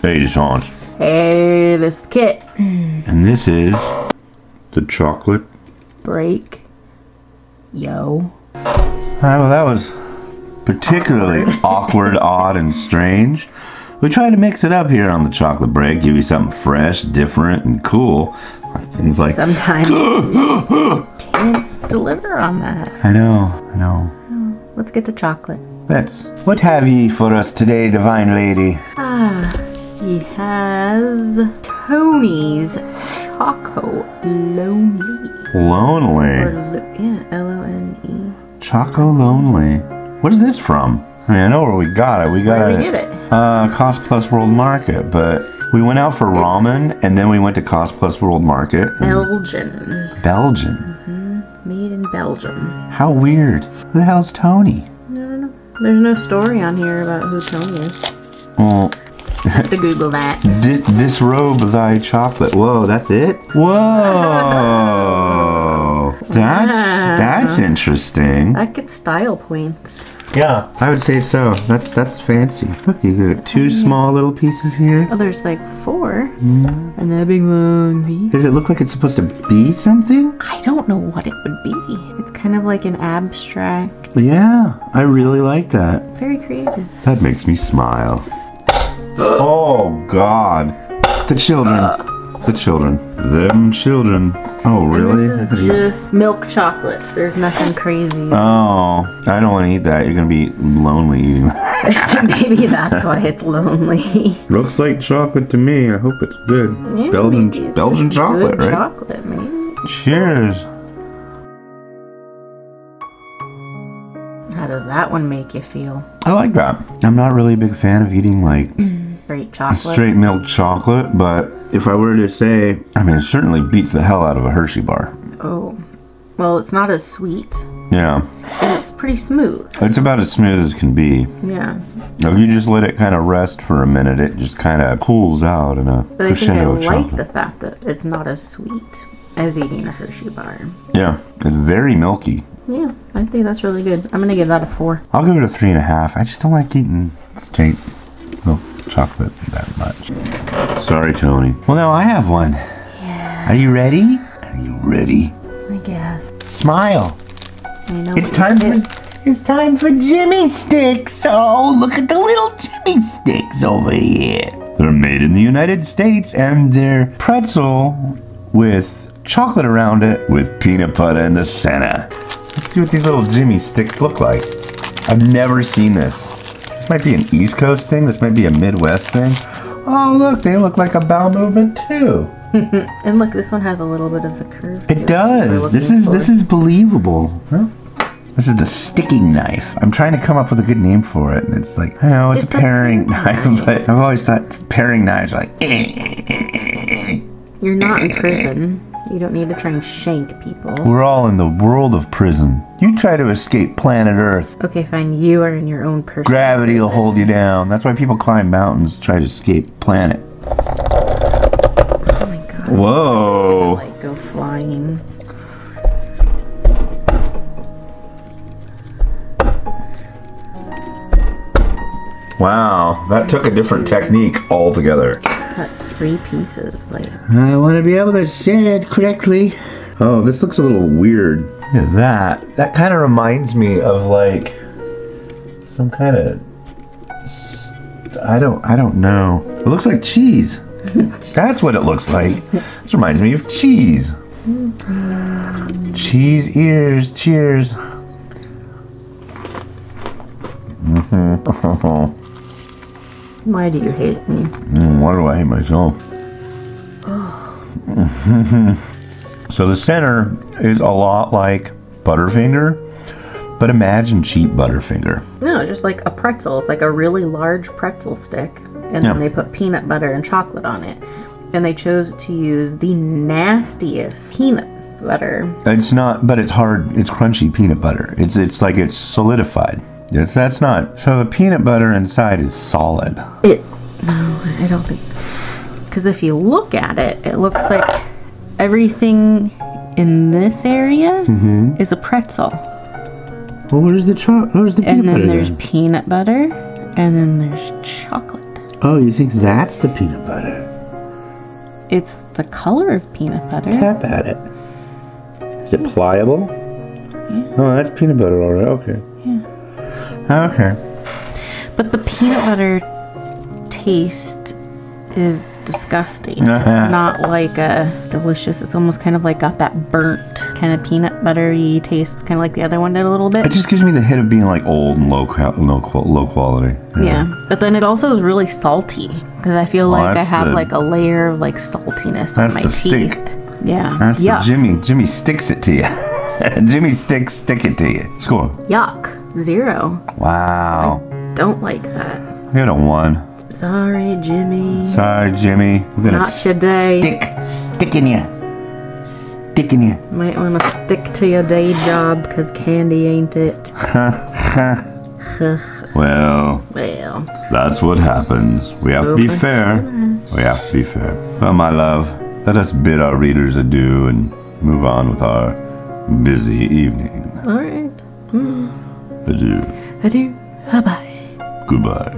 Hey, Deshaun. Hey, this is Kit. And this is the chocolate Break. Yo. Alright, well, that was particularly awkward, odd, and strange. We tried to mix it up here on the chocolate break, give you something fresh, different, and cool. Things like Sometimes you just can't deliver on that. I know. Let's get to chocolate. What have ye for us today, divine lady? He has Tony's Choco Lonely. Lonely. Yeah, L-O-N-E. Choco Lonely. What is this from? I mean, I know where we got it. Where did we get it? Cost Plus World Market, but we went out for ramen, and then we went to Cost Plus World Market. Belgian. Made in Belgium. How weird. Who the hell's Tony? I don't know. There's no story on here about who Tony is. Well, I have to Google that. Disrobe thy chocolate. Whoa, that's it? Whoa. That's interesting. That gets style points. Yeah, I would say so. That's fancy. Look, you got two small little pieces here. Oh, there's like 4. And that big long piece. Does it look like it's supposed to be something? I don't know what it would be. It's kind of like an abstract. Yeah, I really like that. Very creative. That makes me smile. Oh, God. The children. Them children. Oh, really? And this is just milk chocolate. There's nothing crazy. Oh, I don't want to eat that. You're going to be lonely eating that. Maybe that's why it's lonely. Looks like chocolate to me. I hope it's good. Yeah, Belgian chocolate, good right? Chocolate, maybe. Cheers. How does that one make you feel? I like that. I'm not really a big fan of eating like Straight chocolate. straight milk chocolate, but if I were to say, I mean, it certainly beats the hell out of a Hershey bar. Oh. Well, it's not as sweet. Yeah. And it's pretty smooth. It's about as smooth as can be. Yeah. If you just let it kind of rest for a minute, it just kind of cools out in a But I think I crescendo of like chocolate. the fact that it's not as sweet as eating a Hershey bar. Yeah, it's very milky. Yeah, I think that's really good. I'm going to give that a 4. I'll give it a 3.5. I just don't like eating straight milk chocolate that much. Sorry, Tony. Well, now I have one. Yeah. Are you ready? Are you ready? I guess. Smile. I know It's what you did. time for Jimmie Stix. Oh, look at the little Jimmie Stix over here. They're made in the United States, and they're pretzel with chocolate around it with peanut butter in the center. Let's see what these little Jimmie Stix look like. I've never seen this. This might be an East Coast thing. This might be a Midwest thing. Oh, look, they look like a bowel movement too. And look, this one has a little bit of the curve. It does. This is believable. Huh? This is the sticking knife. I'm trying to come up with a good name for it, and it's like, I know it's a paring knife, but I've always thought paring knives are like. You're not in prison. You don't need to try and shank people. We're all in the world of prison. You try to escape planet Earth. Okay, fine. You are in your own personal Gravity will prison. hold you down. That's why people climb mountains, try to escape planet. Oh my god. Whoa. Like go flying. Wow, that took a different technique altogether. Cut 3 pieces. Like. I want to be able to say it correctly. Oh, this looks a little weird. Look at that. That kind of reminds me of like some kind of I don't know. It looks like cheese. That's what it looks like. This reminds me of cheese. Cheese ears. Cheers. Why do you hate me? Why do I hate myself? So the center is a lot like Butterfinger, but imagine cheap Butterfinger. No, just like a pretzel. It's like a really large pretzel stick. And then they put peanut butter and chocolate on it. And they chose to use the nastiest peanut butter. It's not, but it's hard. It's crunchy peanut butter. It's like it's solidified. That's not. So the peanut butter inside is solid. No, I don't think. Because if you look at it, it looks like everything in this area is a pretzel. Well, where's the peanut butter? And then there's peanut butter, and then there's chocolate. Oh, you think that's the peanut butter? It's the color of peanut butter. Tap at it. Is it pliable? Yeah. Oh, that's peanut butter already. Okay. Yeah. Okay. But the peanut butter taste is disgusting. It's not like a delicious. It's almost kind of like got that burnt kind of peanut buttery taste, kind of like the other one did a little bit. It just gives me the hit of being like old and low quality. Yeah, but then it also is really salty because I feel like I have like a layer of like saltiness on my teeth. Stick. Yeah. That's Yuck. the Jimmie Stix it to you. Jimmie Stix stick it to you. Score. Yuck. 0. Wow. Don't like that. You got a 1. Sorry, Jimmie. Sorry, Jimmie. We're gonna Not today. Stick in you. Stick in you. Might want to stick to your day job because candy ain't it. Well, that's what happens. We have to be fair. We have to be fair. Well, my love, let us bid our readers adieu and move on with our busy evening. All right. Adieu. Adieu. Bye-bye. Goodbye.